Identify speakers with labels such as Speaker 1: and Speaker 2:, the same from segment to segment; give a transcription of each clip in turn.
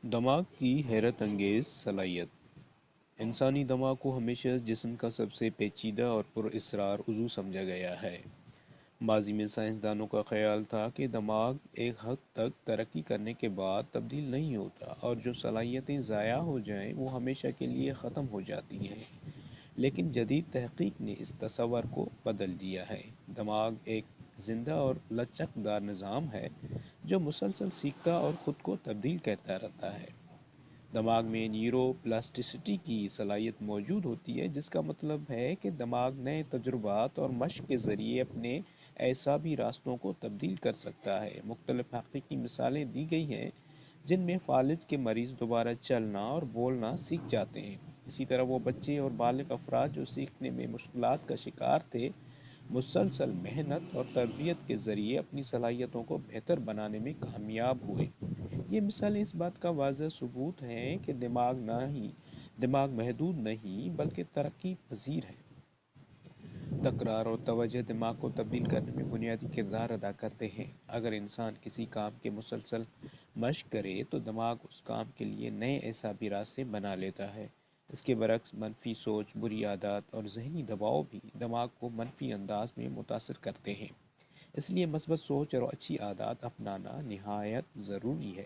Speaker 1: دماغ کی حیرت انگیز صلاحیت۔ انسانی دماغ کو ہمیشہ جسم کا سب سے پیچیدہ اور پر اسرار عضو سمجھا گیا ہے۔ ماضی میں سائنسدانوں کا خیال تھا کہ دماغ ایک حد تک ترقی کرنے کے بعد تبدیل نہیں ہوتا اور جو صلاحیتیں ضائع ہو جائیں وہ ہمیشہ کے لیے ختم ہو جاتی ہیں، لیکن جدید تحقیق نے اس تصور کو بدل دیا ہے۔ دماغ ایک زندہ اور لچکدار نظام ہے جو مسلسل سیکھتا اور خود کو تبدیل کرتا رہتا ہے۔ دماغ میں نیورو پلاسٹیسٹی کی صلاحیت موجود ہوتی ہے، جس کا مطلب ہے کہ دماغ نئے تجربات اور مشق کے ذریعے اپنے اعصابی راستوں کو تبدیل کر سکتا ہے۔ مختلف حقیقی مثالیں دی گئی ہیں جن میں فالج کے مریض دوبارہ چلنا اور بولنا سیکھ جاتے ہیں۔ اسی طرح وہ بچے اور بالغ افراد جو سیکھنے میں مشکلات کا شکار تھے، مسلسل محنت اور تربیت کے ذریعے اپنی صلاحیتوں کو بہتر بنانے میں کامیاب ہوئے۔ یہ مثالیں اس بات کا واضح ثبوت ہیں کہ دماغ محدود نہیں بلکہ ترقی پذیر ہے۔ تکرار اور توجہ دماغ کو تبدیل کرنے میں بنیادی کردار ادا کرتے ہیں۔ اگر انسان کسی کام کی مسلسل مشق کرے تو دماغ اس کام کے لیے نئے اعصابی راستے بنا لیتا ہے۔ اس کے برعکس منفی سوچ، بری عادات اور ذہنی دباؤ بھی دماغ کو منفی انداز میں متاثر کرتے ہیں۔ اس لیے مثبت سوچ اور اچھی عادات اپنانا نہایت ضروری ہے۔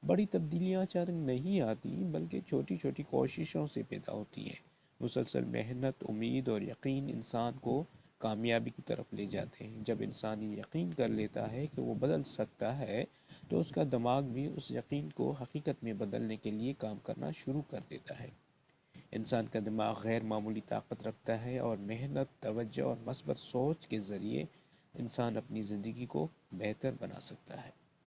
Speaker 1: بڑی تبدیلیاں اچانک نہیں آتی بلکہ چھوٹی چھوٹی کوششوں سے پیدا ہوتی ہیں۔ مسلسل محنت، امید اور یقین انسان کو کامیابی کی طرف لے جاتے ہیں۔ جب انسان یہ یقین کر لیتا ہے کہ وہ بدل سکتا ہے تو اس کا دماغ بھی اس یقین کو حقیقت میں بدلنے کے لیے کام کرنا شروع کر دیتا ہے۔ انسان کا دماغ غیر معمولی طاقت رکھتا ہے اور محنت، توجہ اور مثبت سوچ کے ذریعے انسان اپنی زندگی کو بہتر بنا سکتا ہے۔